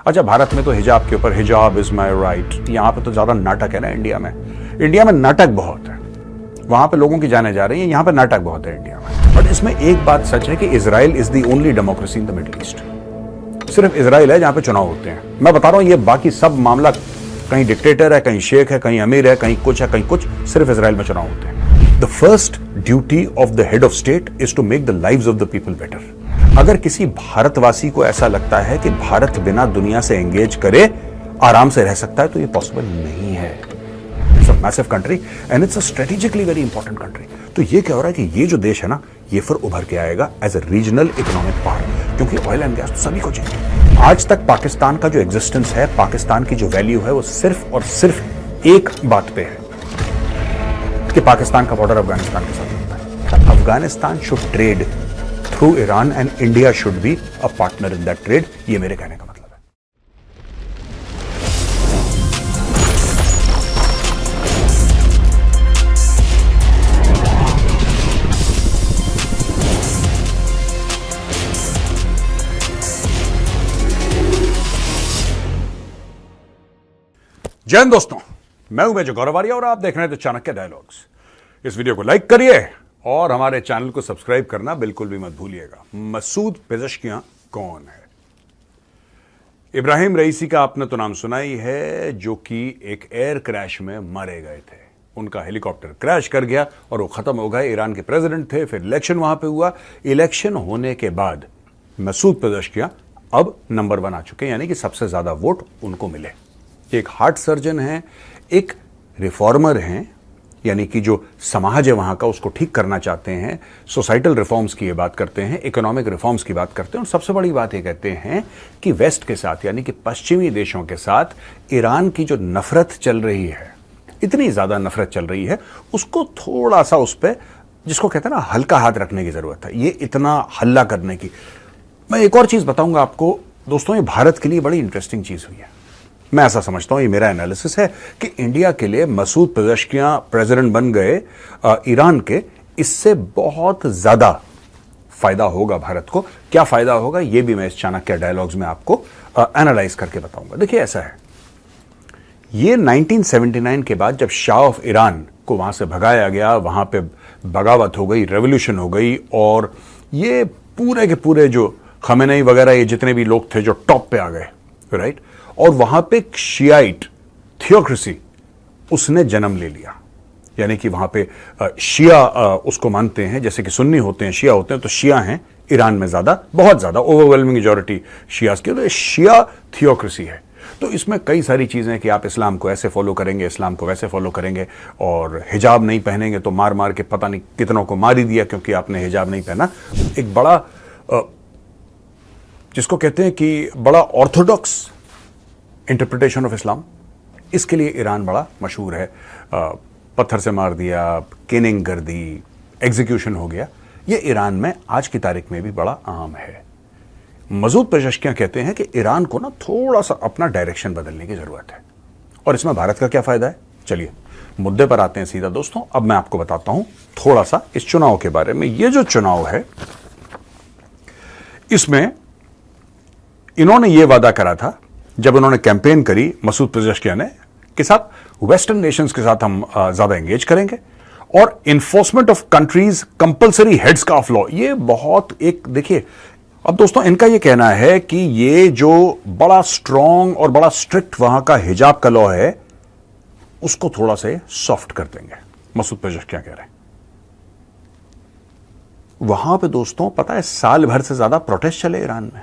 अच्छा, भारत में तो हिजाब के ऊपर हिजाब इज माई राइट, यहां पे तो ज्यादा नाटक है ना। इंडिया में नाटक बहुत है, वहां पे लोगों की जाने जा रही है, यहां पे नाटक बहुत है इंडिया में। बट इसमें एक बात सच है कि Israel is the only democracy in the middle east. सिर्फ इजराइल है जहां पे चुनाव होते हैं। मैं बता रहा हूं, ये बाकी सब मामला कहीं डिक्टेटर है, कहीं शेख है, कहीं अमीर है, कहीं कुछ है, कहीं कुछ, सिर्फ इजराइल में चुनाव होते हैं। The first duty of the head of state is to make the lives of the people better. अगर किसी भारतवासी को ऐसा लगता है कि भारत बिना दुनिया से एंगेज करे आराम से रह सकता है, तो ये पॉसिबल नहीं है। It's a massive country and it's a strategically very important country. तो ये क्या हो रहा है कि ये जो देश है ना, ये फिर उभर के आएगा as a regional economic part, क्योंकि ऑयल एंड गैस तो सभी को चाहिए। आज तक पाकिस्तान का जो एग्जिस्टेंस है, पाकिस्तान की जो वैल्यू है, वो सिर्फ और सिर्फ एक बात पे है कि पाकिस्तान का बॉर्डर अफगानिस्तान के साथ होता है। Afghanistan should trade through Iran and India should be a partner in that trade. ये मेरे कहने का मतलब है। जय हिंद दोस्तों, मैं हूं मेजर गौरव आर्या और आप देख रहे हैं द चाणक्य डायलॉग्स। इस वीडियो को लाइक करिए और हमारे चैनल को सब्सक्राइब करना बिल्कुल भी मत भूलिएगा। मसूद पेज़ेश्कियां कौन है? इब्राहिम रईसी का आपने तो नाम सुना ही है, जो कि एक एयर क्रैश में मारे गए थे। उनका हेलीकॉप्टर क्रैश कर गया और वो खत्म हो गए। ईरान के प्रेसिडेंट थे, फिर इलेक्शन वहां पे हुआ। इलेक्शन होने के बाद मसूद पेज़ेश्कियां अब नंबर 1 आ चुके हैं, यानी कि सबसे ज्यादा वोट उनको मिले। एक हार्ट सर्जन हैं, एक रिफॉर्मर हैं, यानी कि जो समाज है वहां का उसको ठीक करना चाहते हैं, सोसाइटल रिफॉर्म्स की ये बात करते हैं, इकोनॉमिक रिफॉर्म्स की बात करते हैं, और सबसे बड़ी बात ये कहते हैं कि वेस्ट के साथ, यानी कि पश्चिमी देशों के साथ ईरान की जो नफरत चल रही है, इतनी ज्यादा नफरत चल रही है, उसको थोड़ा सा उस पर, जिसको कहते हैं ना, हल्का हाथ रखने की जरूरत है। ये इतना हल्ला करने की। मैं एक और चीज बताऊंगा आपको दोस्तों, ये भारत के लिए बड़ी इंटरेस्टिंग चीज हुई है। मैं ऐसा समझता हूं, ये मेरा एनालिसिस है कि इंडिया के लिए मसूद पेज़ेश्कियां प्रेसिडेंट बन गए ईरान के, इससे बहुत ज्यादा फायदा होगा भारत को। क्या फायदा होगा ये भी मैं इस चाणक्य डायलॉग्स में आपको एनालाइज करके बताऊंगा। देखिए, ऐसा है, ये 1979 के बाद जब शाह ऑफ ईरान को वहां से भगाया गया, वहां पे बगावत हो गई, रेवोल्यूशन हो गई, और ये पूरे के पूरे जो खमेनेई वगैरह ये जितने भी लोग थे जो टॉप पे आ गए, राइट, और वहां पे शियाइट थियोक्रेसी उसने जन्म ले लिया। यानी कि वहां पे शिया उसको मानते हैं, जैसे कि सुन्नी होते हैं, शिया होते हैं, तो शिया हैं ईरान में ज्यादा, बहुत ज्यादा, ओवरवेलमिंग मेजॉरिटी शियास की, तो शिया थियोक्रेसी है। तो इसमें कई सारी चीजें कि आप इस्लाम को ऐसे फॉलो करेंगे, इस्लाम को वैसे फॉलो करेंगे, और हिजाब नहीं पहनेंगे तो मार मार के पता नहीं कितनों को मार ही दिया क्योंकि आपने हिजाब नहीं पहना। एक बड़ा जिसको कहते हैं कि बड़ा ऑर्थोडॉक्स इंटरप्रिटेशन ऑफ इस्लाम, इसके लिए ईरान बड़ा मशहूर है। पत्थर से मार दिया, केनिंग कर दी, एग्जीक्यूशन हो गया, ये ईरान में आज की तारीख में भी बड़ा आम है। मसूद पेज़ेश्कियां कहते हैं कि ईरान को ना थोड़ा सा अपना डायरेक्शन बदलने की जरूरत है, और इसमें भारत का क्या फायदा है। चलिए मुद्दे पर आते हैं सीधा दोस्तों। अब मैं आपको बताता हूं थोड़ा सा इस चुनाव के बारे में। ये जो चुनाव है, इसमें इन्होंने ये वादा करा था जब उन्होंने कैंपेन करी मसूद पेज़ेश्कियां ने, के साथ वेस्टर्न नेशंस के साथ हम ज्यादा एंगेज करेंगे, और enforcement of countries compulsory heads का ऑफ लॉ। ये बहुत एक, देखिए अब दोस्तों, इनका ये कहना है कि ये जो बड़ा स्ट्रॉन्ग और बड़ा स्ट्रिक्ट वहां का हिजाब का लॉ है, उसको थोड़ा से सॉफ्ट कर देंगे। मसूद पेज़ेश्कियां कह रहे हैं। वहां पे दोस्तों पता है, साल भर से ज्यादा प्रोटेस्ट चले ईरान में।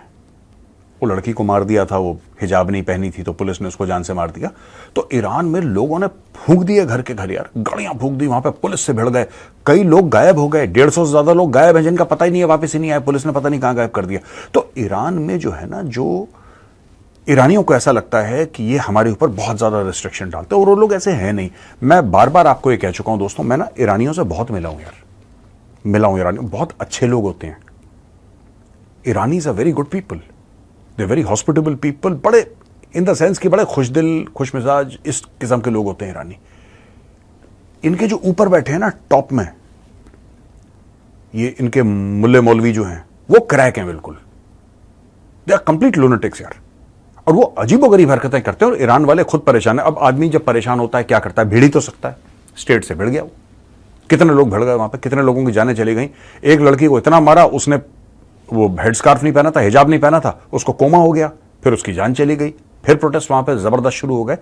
वो लड़की को मार दिया था, वो हिजाब नहीं पहनी थी तो पुलिस ने उसको जान से मार दिया। तो ईरान में लोगों ने फूंक दिए घर के घर, यार गाड़ियां फूंक दी, वहां पे पुलिस से भिड़ गए, कई लोग गायब हो गए, 150 से ज्यादा लोग गायब हैं जिनका पता ही नहीं है, वापस ही नहीं आए, पुलिस ने पता नहीं कहां गायब कर दिया। तो ईरान में जो है ना, जो ईरानियों को ऐसा लगता है कि ये हमारे ऊपर बहुत ज्यादा रिस्ट्रिक्शन डालते हैं, और वो लोग ऐसे हैं नहीं। मैं बार बार आपको ये कह चुका हूं दोस्तों, मैं ना ईरानियों से बहुत मिला हूं यार, मिला हूं ईरानियों, बहुत अच्छे लोग होते हैं। Iranians are very good people, they very hospitable people, बड़े इन द सेंस कि बड़े खुश दिल, खुश मिजाज, इस किस्म के लोग होते हैं ईरानी। इनके जो ऊपर बैठे हैं ना टॉप में, ये इनके मुल्ले मौलवी जो हैं, वो क्रैक हैं बिल्कुल। दे आर कंप्लीट लूनेटिक्स यार। और वो अजीबोगरीब हरकतें करते हैं और ईरान वाले खुद परेशान है। अब आदमी जब परेशान होता है क्या करता है, भिड़ ही तो सकता है। स्टेट से भिड़ गया वो। कितने लोग भिड़ गए वहां पे, कितने लोगों की जानें चली गई। एक लड़की को इतना मारा, उसने वो हेड स्कार्फ नहीं पहना था, हिजाब नहीं पहना था, उसको कोमा हो गया, फिर उसकी जान चली गई, फिर प्रोटेस्ट वहां पे जबरदस्त शुरू हो गए।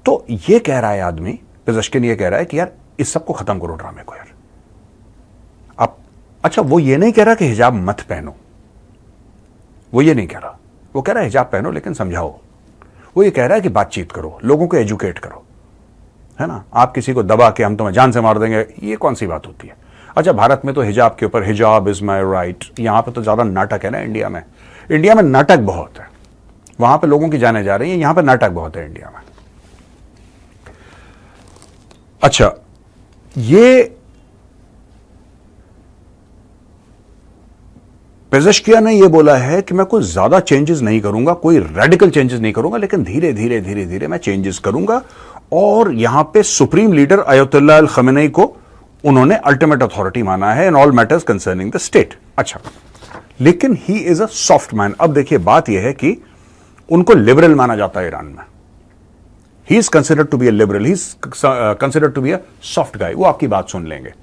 तो ये कह रहा है आदमी, पेजेश्किन ये कह रहा है कि यार इस सबको खत्म करो ड्रामे को यार। अब अच्छा, वो ये नहीं कह रहा कि हिजाब मत पहनो, वो ये नहीं कह रहा। वो कह रहा है हिजाब पहनो लेकिन समझाओ। वो ये कह रहा है कि बातचीत करो, लोगों को एजुकेट करो, है ना। आप किसी को दबा के हम तुम्हें जान से मार देंगे, ये कौन सी बात होती है। अच्छा, भारत में तो हिजाब के ऊपर हिजाब इज माई राइट, यहां पे तो ज्यादा नाटक है ना। इंडिया में नाटक बहुत है। वहां पे लोगों की जाने जा रही है, यहां पे नाटक बहुत है इंडिया में। अच्छा, ये पेजेश्कियान ने यह बोला है कि मैं कोई ज्यादा चेंजेस नहीं करूंगा, कोई रेडिकल चेंजेस नहीं करूंगा, लेकिन धीरे धीरे धीरे धीरे मैं चेंजेस करूंगा। और यहां पे सुप्रीम लीडर अयतुल्लाह अल खमेनी को उन्होंने अल्टीमेट अथॉरिटी माना है in all matters concerning the state. अच्छा, लेकिन he is a soft man. अब देखिए, बात यह है कि उनको लिबरल माना जाता है ईरान में। He is considered to be a liberal, he is considered to be a soft guy. वो आपकी बात सुन लेंगे,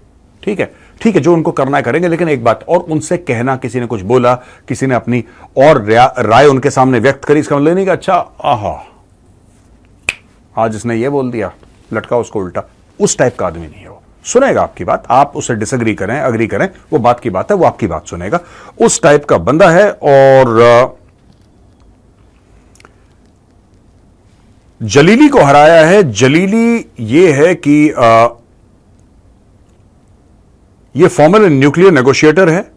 ठीक है, ठीक है, जो उनको करना है करेंगे। लेकिन एक बात और, उनसे कहना, किसी ने कुछ बोला, किसी ने अपनी और राय उनके सामने व्यक्त करी, इसका मतलब नहीं कि अच्छा आहा आज इसने ये बोल दिया, लटका उसको उल्टा, उस टाइप का आदमी नहीं है वो। सुनेगा आपकी बात, आप उससे डिसएग्री करें, अग्री करें, वो बात की बात है, वो आपकी बात सुनेगा, उस टाइप का बंदा है। और जलीली को हराया है। जलीली ये है कि ये फॉर्मल न्यूक्लियर नेगोशिएटर है।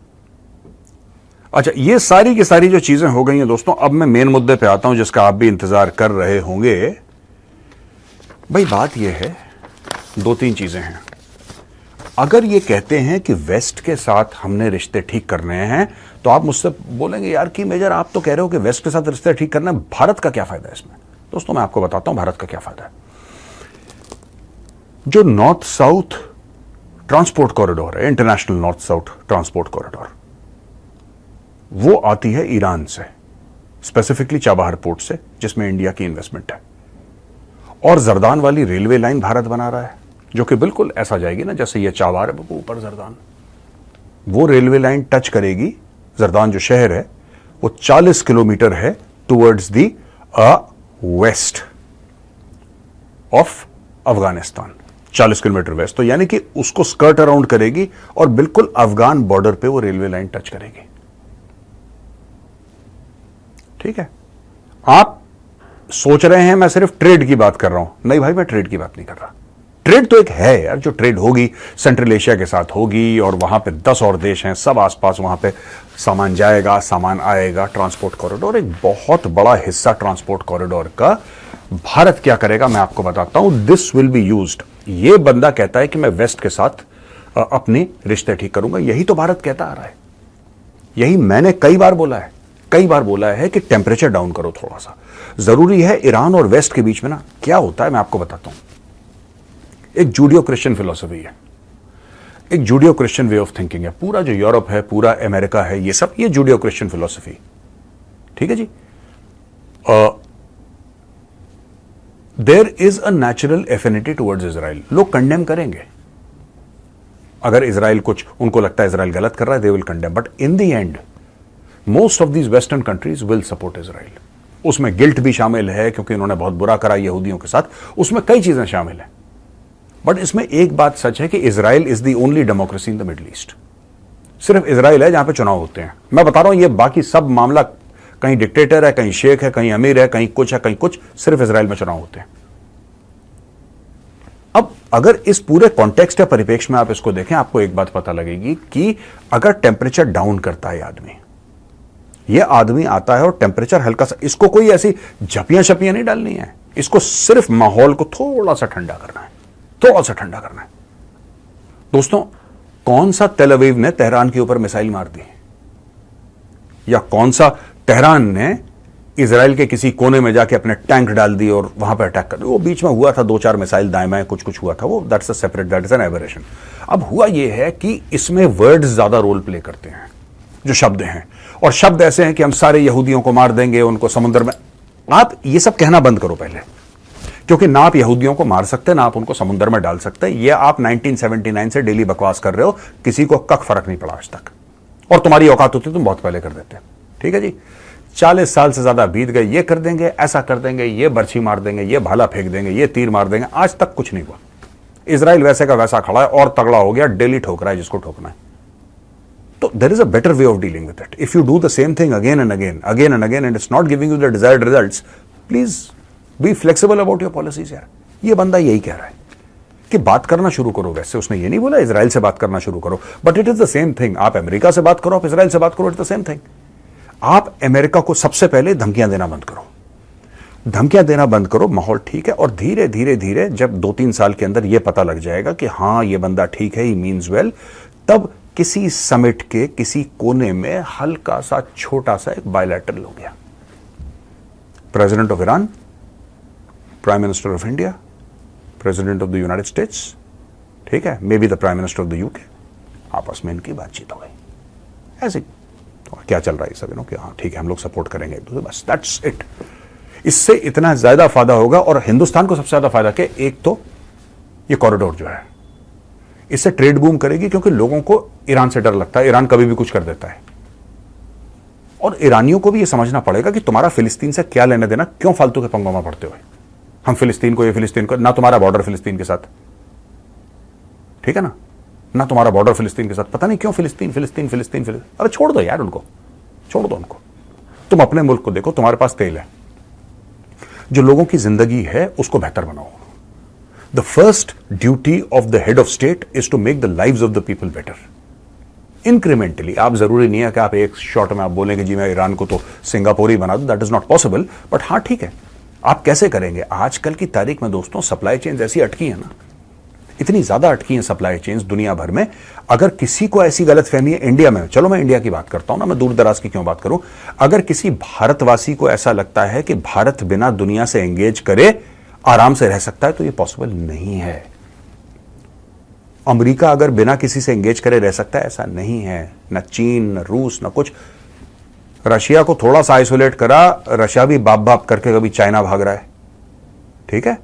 अच्छा, ये सारी की सारी जो चीजें हो गई हैं दोस्तों, अब मैं मेन मुद्दे पे आता हूं जिसका आप भी इंतजार कर रहे होंगे। भाई बात यह है, दो तीन चीजें हैं। अगर ये कहते हैं कि वेस्ट के साथ हमने रिश्ते ठीक करने हैं, तो आप मुझसे बोलेंगे यार कि मेजर आप तो कह रहे हो कि वेस्ट के साथ रिश्ते ठीक करना है, भारत का क्या फायदा है इसमें। दोस्तों मैं आपको बताता हूं भारत का क्या फायदा है। जो नॉर्थ साउथ ट्रांसपोर्ट कॉरिडोर है, international north south transport corridor, वो आती है ईरान से, स्पेसिफिकली चाबहार पोर्ट से, जिसमें इंडिया की इन्वेस्टमेंट है। और जरदान वाली रेलवे लाइन भारत बना रहा है, जो कि बिल्कुल ऐसा जाएगी ना जैसे ये चाबहार है ऊपर जरदान। वो रेलवे लाइन टच करेगी जरदान जो शहर है, वो 40 किलोमीटर है towards the west of Afghanistan, 40 kilometre west. तो यानी कि उसको स्कर्ट अराउंड करेगी और बिल्कुल अफगान बॉर्डर पे वो रेलवे लाइन टच करेगी। ठीक है, आप सोच रहे हैं मैं सिर्फ ट्रेड की बात कर रहा हूं, नहीं भाई मैं ट्रेड की बात नहीं कर रहा। ट्रेड तो एक है यार, जो ट्रेड होगी सेंट्रल एशिया के साथ होगी, और वहां पे 10 और देश हैं, सब आसपास, वहां पे सामान जाएगा, सामान आएगा। ट्रांसपोर्ट कॉरिडोर एक बहुत बड़ा हिस्सा ट्रांसपोर्ट कॉरिडोर का भारत क्या करेगा मैं आपको बताता हूं। This will be used. ये बंदा कहता है कि मैं वेस्ट के साथ अपने रिश्ते ठीक करूंगा, यही तो भारत कहता आ रहा है, यही मैंने कई बार बोला है कि टेम्परेचर डाउन करो थोड़ा सा। जरूरी है ईरान और वेस्ट के बीच में ना क्या होता है मैं आपको बताता हूं। एक जूडियो क्रिश्चियन फिलॉसफी है, एक Zudio Christian way of thinking है। पूरा जो यूरोप है, पूरा अमेरिका है, ये सब ये जूडियो क्रिश्चियन फिलॉसफी, ठीक है जी। There is a natural affinity towards Israel. लोग कंडेम करेंगे अगर इजराइल कुछ उनको लगता है इजराइल गलत कर रहा है, they will condemn, but in the end most of these western countries will support Israel. उसमें गिल्ट भी शामिल है क्योंकि उन्होंने बहुत बुरा करा यहूदियों के साथ, उसमें कई चीजें शामिल हैं। बट इसमें एक बात सच है कि Israel is the only democracy in the middle east. सिर्फ इजराइल है जहां पे चुनाव होते हैं। मैं बता रहा हूं, ये बाकी सब मामला कहीं डिक्टेटर है, कहीं शेख है, कहीं अमीर है, कहीं कुछ है, कहीं कुछ, सिर्फ इजराइल में चुनाव होते हैं। अब अगर इस पूरे कॉन्टेक्स्ट या परिप्रेक्ष्य में आप इसको देखें, आपको एक बात पता लगेगी कि अगर टेम्परेचर डाउन करता है ये आदमी आता है और टेम्परेचर हल्का सा, इसको कोई ऐसी झपियां शपियां नहीं डालनी है, इसको सिर्फ माहौल को थोड़ा सा ठंडा करना है, थोड़ा सा ठंडा करना है। दोस्तों, कौन सा तेल अवीव ने तेहरान के ऊपर मिसाइल मार दी, या कौन सा तेहरान ने इजराइल के किसी कोने में जाके अपने टैंक डाल दी और वहां पर अटैक कर दिया? वो बीच में हुआ था 2-4 मिसाइल दाएं बाएं कुछ हुआ था, वो that's a separate, that is an aberration. अब हुआ ये है कि इसमें वर्ड्स ज्यादा रोल प्ले करते हैं, जो शब्द हैं, और शब्द ऐसे हैं कि हम सारे यहूदियों को मार देंगे, उनको समुद्र में, आप ये सब कहना बंद करो पहले, क्योंकि ना आप यहूदियों को मार सकते, ना आप उनको समुद्र में डाल सकते। ये आप 1979 से डेली बकवास कर रहे हो, किसी को कख फर्क नहीं पड़ा आज तक, और तुम्हारी औकात होती तुम बहुत पहले कर देते। ठीक है जी, 40 साल से ज्यादा बीत गए, ये कर देंगे, ऐसा कर देंगे, ये बर्छी मार देंगे, ये भाला फेंक देंगे, ये तीर मार देंगे, आज तक कुछ नहीं हुआ। इजराइल वैसे का वैसा खड़ा है और तगड़ा हो गया, डेली ठोक रहा है जिसको ठोकना है। तो there is a better way of dealing with it. If you do the same thing again and again and it's not giving you the desired results, please be flexible about your policies यार। ये बंदा यही कह रहा है कि बात करना शुरू करो। वैसे उसने ये नहीं बोला इजराइल से बात करना शुरू करो, but it is the same thing. आप अमेरिका से बात करो, आप इजराइल से बात करो, इट्स द सेम थिंग। आप अमेरिका को सबसे पहले धमकियां देना बंद करो, धमकियां देना बंद करो, माहौल ठीक है। और धीरे धीरे धीरे जब 2-3 साल के अंदर यह पता लग जाएगा कि हां ये बंदा ठीक है, ही मीन्स वेल, तब किसी समिट के किसी कोने में हल्का सा छोटा सा एक बायलैटरल हो गया, president of Iran, prime minister of India, president of the United states, ठीक है, may be the prime minister of the UK, आपस में इनकी बातचीत हो गई। ऐसे क्या चल रहा है सब, कि हाँ ठीक है हम लोग सपोर्ट करेंगे एक दूसरे, बस दैट्स इट। इससे इतना ज्यादा फायदा होगा, और हिंदुस्तान को सबसे ज्यादा फायदा क्या, एक तो ये कॉरिडोर जो है, इससे ट्रेड बूम करेगी, क्योंकि लोगों को ईरान से डर लगता है, ईरान कभी भी कुछ कर देता है। और ईरानियों को भी ये समझना पड़ेगा कि तुम्हारा फिलिस्तीन से क्या लेना देना, क्यों फालतू के पंगों में पड़ते हो। हम फिलिस्तीन को, ये फिलिस्तीन को, ना तुम्हारा बॉर्डर फिलिस्तीन के साथ, ठीक है ना तुम्हारा बॉर्डर फिलिस्तीन के साथ, पता नहीं क्यों फिलिस्तीन फिलिस्तीन फिलिस्तीन फिलिस्तीन। अरे छोड़ दो यार उनको, छोड़ दो उनको। तुम अपने मुल्क को देखो, तुम्हारे पास तेल है, जो लोगों की जिंदगी है उसको बेहतर बनाओ। The first duty of the head of state is to make the lives of the people better, incrementally. आप जरूरी नहीं है कि आप एक शॉट में आप बोलेंगे जी मैं ईरान को तो सिंगापुर ही बना दूं, that is not possible, but हाँ ठीक है, आप कैसे करेंगे। आजकल की तारीख में दोस्तों सप्लाई चेन ऐसी अटकी है ना, इतनी ज्यादा अटकी हैं सप्लाई चेन्स दुनिया भर में। अगर किसी को ऐसी गलतफहमी है इंडिया में, चलो मैं इंडिया की बात करता हूं ना, मैं दूर दराज की क्यों बात करूं, अगर किसी भारतवासी को ऐसा लगता है कि भारत बिना दुनिया से एंगेज करे आराम से रह सकता है, तो यह पॉसिबल नहीं है। अमेरिका अगर बिना किसी से एंगेज करे रह सकता है, ऐसा नहीं है। न चीन, न रूस, न कुछ। रशिया को थोड़ा सा आइसोलेट करा, रशिया भी बाप बाप करके कभी चाइना भाग रहा है, ठीक है,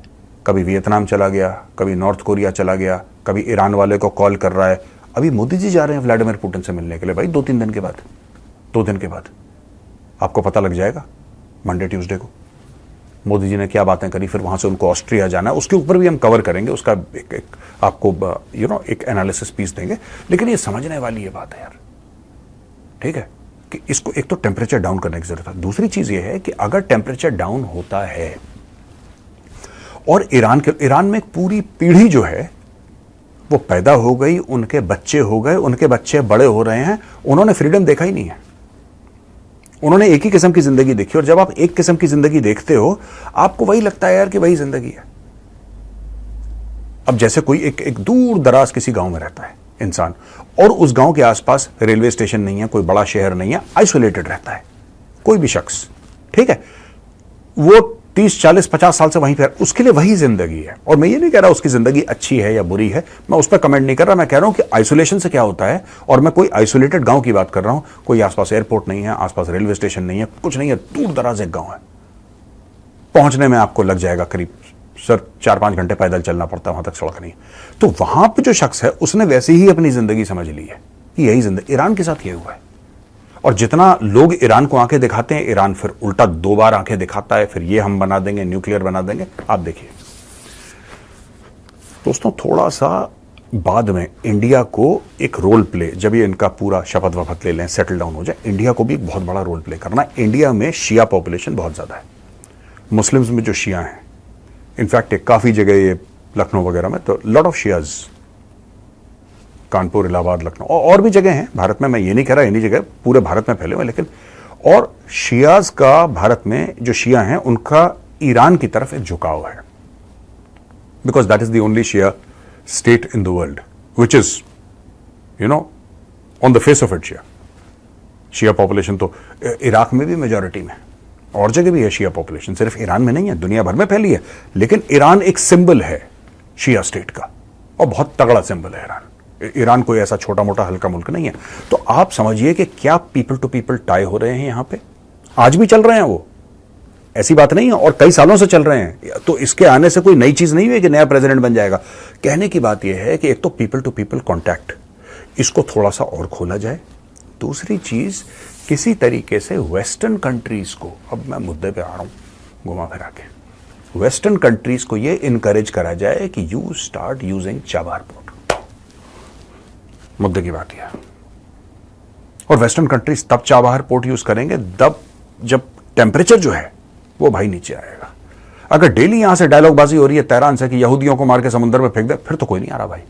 कभी वियतनाम चला गया, कभी नॉर्थ कोरिया चला गया, कभी ईरान वाले को कॉल कर रहा है। अभी मोदी जी जा रहे हैं व्लादिमीर पुतिन से मिलने के लिए, भाई 2-3 दिन के बाद, 2 दिन के बाद आपको पता लग जाएगा, मंडे ट्यूसडे को मोदी जी ने क्या बातें करी। फिर वहां से उनको ऑस्ट्रिया जाना है, उसके ऊपर भी हम कवर करेंगे, उसका एक आपको एक एनालिसिस पीस देंगे। लेकिन ये समझने वाली ये बात है यार, ठीक है, कि इसको एक तो टेम्परेचर डाउन करने की जरूरत है। दूसरी चीज ये है कि अगर टेम्परेचर डाउन होता है और ईरान में एक पूरी पीढ़ी जो है वो पैदा हो गई, उनके बच्चे हो गए, उनके बच्चे बड़े हो रहे हैं, उन्होंने फ्रीडम देखा ही नहीं है, उन्होंने एक ही किस्म की जिंदगी देखी। और जब आप एक किस्म की जिंदगी देखते हो, आपको वही लगता है यार कि वही जिंदगी है। अब जैसे कोई एक दूर दराज किसी गांव में रहता है इंसान, और उस गांव के आसपास रेलवे स्टेशन नहीं है, कोई बड़ा शहर नहीं है, आइसोलेटेड रहता है कोई भी शख्स, ठीक है, वो 30, 40, 50 साल से वहीं पर, उसके लिए वही जिंदगी है। और मैं ये नहीं कह रहा उसकी जिंदगी अच्छी है या बुरी है, मैं उस पर कमेंट नहीं कर रहा, मैं कह रहा हूं कि आइसोलेशन से क्या होता है। और मैं कोई आइसोलेटेड गांव की बात कर रहा हूं, कोई आसपास एयरपोर्ट नहीं है, आसपास रेलवे स्टेशन नहीं है, कुछ नहीं है, दूर दराज एक गांव है, पहुंचने में आपको लग जाएगा करीब 4-5 घंटे पैदल चलना पड़ता है, वहां तक सड़क नहीं। तो वहां पर जो शख्स है उसने वैसे ही अपनी जिंदगी समझ ली है, यही जिंदगी। ईरान के साथ यह हुआ है। और जितना लोग ईरान को आंखें दिखाते हैं, ईरान फिर उल्टा 2 बार आंखें दिखाता है, फिर ये हम बना देंगे, न्यूक्लियर बना देंगे। आप देखिए दोस्तों, थोड़ा सा बाद में इंडिया को एक रोल प्ले, जब ये इनका पूरा शपथ वपथ ले लें, सेटल डाउन हो जाए, इंडिया को भी एक बहुत बड़ा रोल प्ले करना है। इंडिया में शिया पॉपुलेशन बहुत ज्यादा है, मुस्लिम्स में जो शिया हैं, इनफैक्ट काफी जगह ये लखनऊ वगैरह में तो lot of Shias, Kanpur, Allahabad, Lucknow और भी जगह हैं भारत में। मैं ये नहीं कह रहा इन्हीं जगह पूरे भारत में फैले हुए, लेकिन और शियाज का भारत में जो शिया हैं उनका ईरान की तरफ एक झुकाव है, because that is the only Shia state in the world which is on the face of it Shia. Shia population तो इराक में भी मेजॉरिटी में, और जगह भी है शिया पॉपुलेशन, सिर्फ ईरान में नहीं है, दुनिया भर में फैली है। लेकिन ईरान एक सिंबल है शिया स्टेट का, और बहुत तगड़ा सिंबल है ईरान। ईरान कोई ऐसा छोटा मोटा हल्का मुल्क नहीं है। तो आप समझिए कि क्या पीपल टू पीपल टाई हो रहे हैं यहां पे, आज भी चल रहे हैं वो। ऐसी बात नहीं है, और कई सालों से चल रहे हैं, तो इसके आने से कोई नई चीज नहीं हुई कि नया प्रेसिडेंट बन जाएगा। कहने की बात यह है कि एक तो पीपल टू पीपल कॉन्टैक्ट, इसको थोड़ा सा और खोला जाए। दूसरी चीज, किसी तरीके से वेस्टर्न कंट्रीज को, अब मैं मुद्दे पे आ रहा हूं घुमा फिरा के, वेस्टर्न कंट्रीज को यह इनकरेज करा जाए कि you start using Chabahar port. मुद्दे की बात यह, और वेस्टर्न कंट्रीज तब चाबहार पोर्ट यूज करेंगे तब जब टेम्परेचर जो है वो भाई नीचे आएगा। अगर डेली यहां से डायलॉगबाजी हो रही है तेहरान से कि यहूदियों को मार के समुद्र में फेंक दे, फिर तो कोई नहीं आ रहा भाई,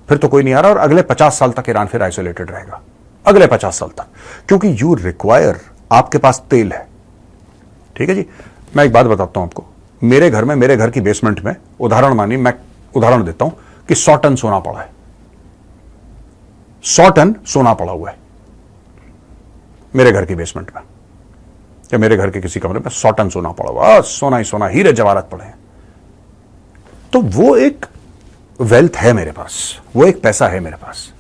फिर तो कोई नहीं आ रहा। और अगले 50 साल तक ईरान फिर आइसोलेटेड रहेगा, अगले 50 साल तक, क्योंकि यू रिक्वायर, आपके पास तेल है, ठीक है जी। मैं एक बात बताता हूं आपको, मेरे घर में, मेरे घर की बेसमेंट में, उदाहरण मानिए, मैं उदाहरण देता हूं कि 100 टन सोना पड़ा है, 100 टन सोना पड़ा हुआ है मेरे घर की बेसमेंट में, या मेरे घर के किसी कमरे में 100 टन सोना पड़ा हुआ, सोना ही सोना, हीरे जवाहरात पड़े हैं। तो वो एक वेल्थ है मेरे पास, वो एक पैसा है मेरे पास,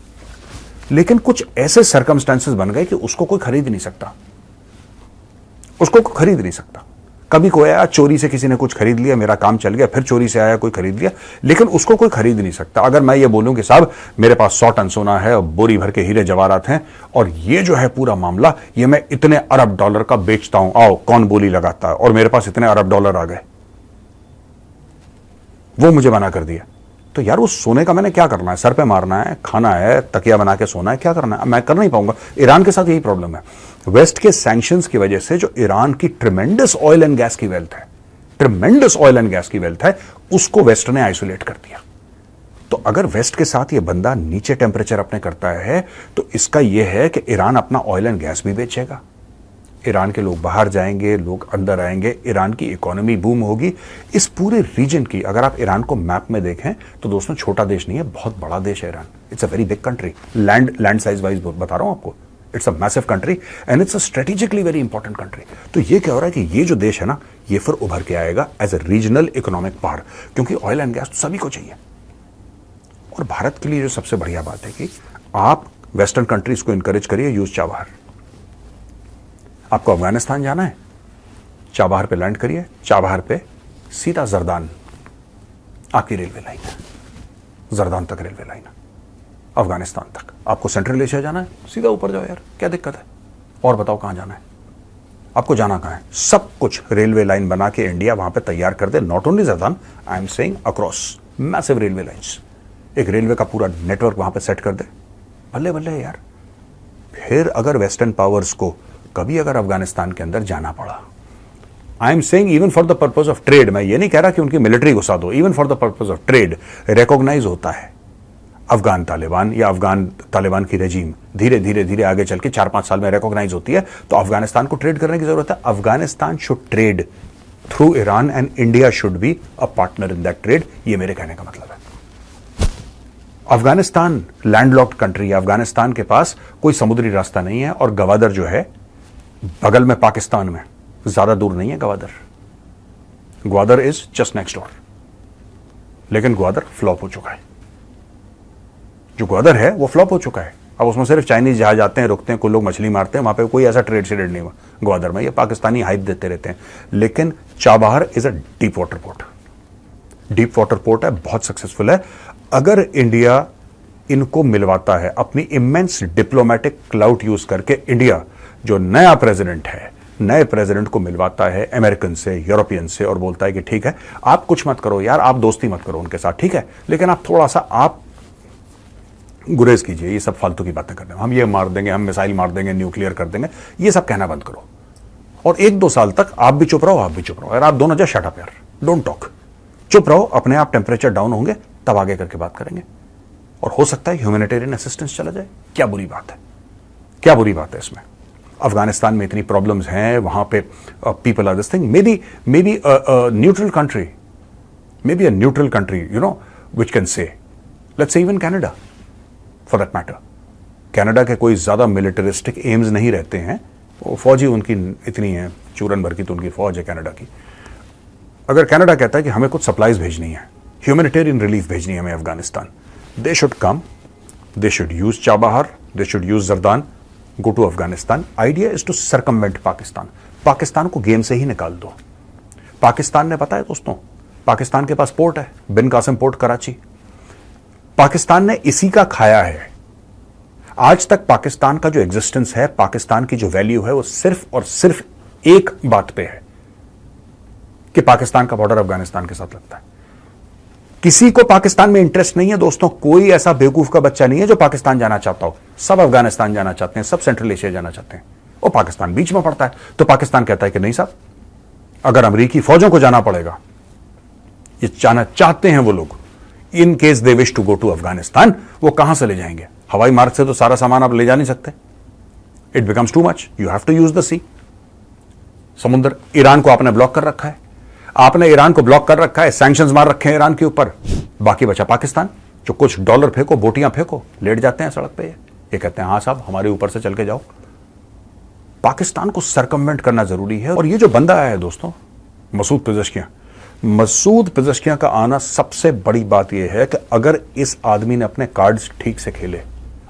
लेकिन कुछ ऐसे सर्कमस्टेंसेस बन गए कि उसको कोई खरीद नहीं सकता, उसको कोई खरीद नहीं सकता। कभी कोई आया, चोरी से किसी ने कुछ खरीद लिया, मेरा काम चल गया, फिर चोरी से आया कोई खरीद लिया, लेकिन उसको कोई खरीद नहीं सकता। अगर मैं ये बोलूं कि साहब मेरे पास 100 टन सोना है और बोरी भर के हीरे जवाहरात हैं, और ये जो है पूरा मामला, ये मैं इतने अरब डॉलर का बेचता हूं, आओ कौन बोली लगाता है, और मेरे पास इतने अरब डॉलर आ गए, वो मुझे मना कर दिया, तो यार उस सोने का मैंने क्या करना है? सर पे मारना है, खाना है, तकिया बना के सोना है, क्या करना है? मैं कर नहीं पाऊंगा। ईरान के साथ यही प्रॉब्लम है, वेस्ट के सैंक्शंस की वजह से जो ईरान की ट्रिमेंडस ऑयल एंड गैस की वेल्थ है, ट्रिमेंडस ऑयल एंड गैस की वेल्थ है, उसको वेस्ट ने आइसोलेट कर दिया। तो अगर वेस्ट के साथ ये बंदा नीचे टेम्परेचर अपने करता है, तो इसका यह है कि ईरान अपना ऑयल एंड गैस भी बेचेगा, ईरान के लोग बाहर जाएंगे, लोग अंदर आएंगे, ईरान की इकोनॉमी बूम होगी। इस पूरे रीजन की, अगर आप ईरान को मैप में देखें तो दोस्तों छोटा देश नहीं है, बहुत बड़ा देश है Iran. It's a very big country, land size wise बता रहा हूं आपको, it's a massive country and it's a strategically very important country. तो ये क्या हो रहा है कि ये जो देश है ना, ये फिर उभर के आएगा as a regional economic power, क्योंकि ऑयल एंड गैस तो सभी को चाहिए। और भारत के लिए जो सबसे बढ़िया बात है कि आप वेस्टर्न कंट्रीज को इंकरेज करिए, यूज चाबहार। आपको अफगानिस्तान जाना है, चाबहार पे लैंड करिए, चाबहार पे सीधा जरदान आपकी रेलवे लाइन है, जरदान तक रेलवे लाइन है, अफगानिस्तान तक। आपको सेंट्रल एशिया जाना है, सीधा ऊपर जाओ यार, क्या दिक्कत है? और बताओ कहां जाना है आपको, जाना कहां है? सब कुछ रेलवे लाइन बना के इंडिया वहां पे तैयार कर दे। Not only Jordan, I am saying across massive railway lines, एक रेलवे का पूरा नेटवर्क वहां पे सेट कर दे, बल्ले बल्ले यार। फिर अगर वेस्टर्न पावर्स को कभी अगर अफगानिस्तान के अंदर जाना पड़ा, आई am saying even for the purpose of trade, मैं ये नहीं कह रहा कि उनकी मिलिट्री घुसा दो, even for the purpose of trade recognise होता है अफगान तालिबान, या अफगान तालिबान की रेजीम धीरे धीरे धीरे आगे चल के 4-5 साल में रिकॉग्नाइज होती है, तो अफगानिस्तान को ट्रेड करने की जरूरत है। Afghanistan should trade through Iran and India should be a partner in that trade, ये मेरे कहने का मतलब है। अफगानिस्तान लैंडलॉक्ड कंट्री है, अफगानिस्तान के पास कोई समुद्री रास्ता नहीं है, और गवादर जो है बगल में पाकिस्तान में, ज्यादा दूर नहीं है Gwadar is just next door, लेकिन ग्वादर फ्लॉप हो चुका है। जो ग्वादर है वो फ्लॉप हो चुका है, अब उसमें सिर्फ चाइनीज जहाज आते हैं, रुकते हैं, कुछ लोग मछली मारते हैं, वहां पे कोई ऐसा ट्रेड शेडेड नहीं हुआ ग्वादर में, ये पाकिस्तानी हाइप देते रहते हैं। लेकिन Chabahar is a deep water port, deep water port है, बहुत सक्सेसफुल है। अगर इंडिया इनको मिलवाता है अपनी इमेंस डिप्लोमेटिक क्लाउड यूज करके, इंडिया जो नया प्रेसिडेंट है, नए प्रेसिडेंट को मिलवाता है अमेरिकन से, यूरोपियन से, और बोलता है कि ठीक है आप कुछ मत करो यार, आप दोस्ती मत करो उनके साथ, ठीक है, लेकिन आप थोड़ा सा आप गुरेज कीजिए, ये सब फालतू की बातें करने, हम ये मार देंगे, हम मिसाइल मार देंगे, न्यूक्लियर कर देंगे, ये सब कहना बंद करो। और 1-2 साल तक आप भी चुप रहो, आप भी चुप रहो यार, आप दोनों जस्ट शट अप यार, डोंट टॉक, चुप रहो, अपने आप टेम्परेचर डाउन होंगे तब आगे करके बात करेंगे। और हो सकता है ह्यूमैनिटेरियन असिस्टेंस चला जाए, क्या बुरी बात है, क्या बुरी बात है इसमें? अफगानिस्तान में इतनी प्रॉब्लम्स हैं, वहां पे people are this thing, maybe neutral country, maybe a neutral country, you know, which can say, let's say even Canada for that matter. Canada के कोई ज्यादा मिलिटरिस्टिक एम्स नहीं रहते हैं, वो फौजी उनकी इतनी है, चूरन भर की तो उनकी फौज है कनाडा की। अगर कनाडा कहता है कि हमें कुछ सप्लाईज भेजनी है, ह्यूमैनिटेरियन रिलीफ भेजनी है हमें Afghanistan, they should come, they should use Chabahar, they should use Zardan, go to Afghanistan. Idea is to circumvent Pakistan, Pakistan को गेम से ही निकाल दो। पाकिस्तान ने, पता है दोस्तों, पाकिस्तान के पास पोर्ट है, बिन कासिम पोर्ट कराची। पाकिस्तान ने इसी का खाया है। आज तक पाकिस्तान का जो एग्जिस्टेंस है, पाकिस्तान की जो वैल्यू है, वो सिर्फ और सिर्फ एक बात पे है कि पाकिस्तान का बॉर्डर अफगानिस्तान के साथ लगता है। किसी को पाकिस्तान में इंटरेस्ट नहीं है दोस्तों। कोई ऐसा बेवकूफ का बच्चा नहीं है जो पाकिस्तान जाना चाहता हो। सब अफगानिस्तान जाना चाहते हैं, सब सेंट्रल एशिया जाना चाहते हैं। और पाकिस्तान बीच में पड़ता है। तो पाकिस्तान कहता है कि नहीं साहब, अगर अमेरिकी फौजों को जाना पड़ेगा, ये जाना चाहते हैं वो लोग, in case they wish to go to Afghanistan, वो कहां से ले जाएंगे? हवाई मार्ग से तो सारा सामान आप ले जा नहीं सकते। It becomes too much, you have to use the sea. समुद्र, ईरान को आपने ब्लॉक कर रखा है, आपने ईरान को ब्लॉक कर रखा है, सैंक्शंस मार रखे हैं ईरान के ऊपर। बाकी बचा पाकिस्तान, जो कुछ डॉलर फेंको, बोटियां फेंको, लेट जाते हैं सड़क पे। ये कहते हैं हाँ साहब, हमारे ऊपर से चल के जाओ। पाकिस्तान को सरकमवेंट करना जरूरी है। और ये जो बंदा आया है दोस्तों, मसूद पिज़ेश्कियां, मसूद पिज़ेश्कियां का आना, सबसे बड़ी बात यह है कि अगर इस आदमी ने अपने कार्ड्स ठीक से खेले,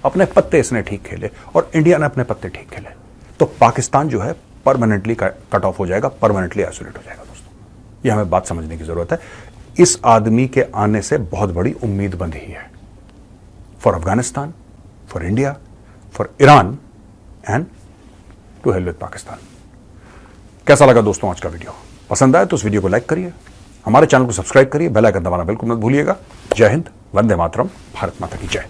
अपने पत्ते इसने ठीक खेले, और इंडिया ने अपने पत्ते ठीक खेले, तो पाकिस्तान जो है परमानेंटली कट ऑफ हो जाएगा, परमानेंटली आइसोलेट हो जाएगा। दोस्तों, यह हमें बात समझने की जरूरत है। इस आदमी के आने से बहुत बड़ी उम्मीद बंधी है for Afghanistan, for India, for Iran and to hell with Pakistan. कैसा लगा दोस्तों आज का वीडियो? पसंद आए तो उस वीडियो को लाइक करिए, हमारे चैनल को सब्सक्राइब करिए, बेल आइकन दबाना बिल्कुल मत भूलिएगा। जय हिंद, वंदे मातरम, भारत माता की जय।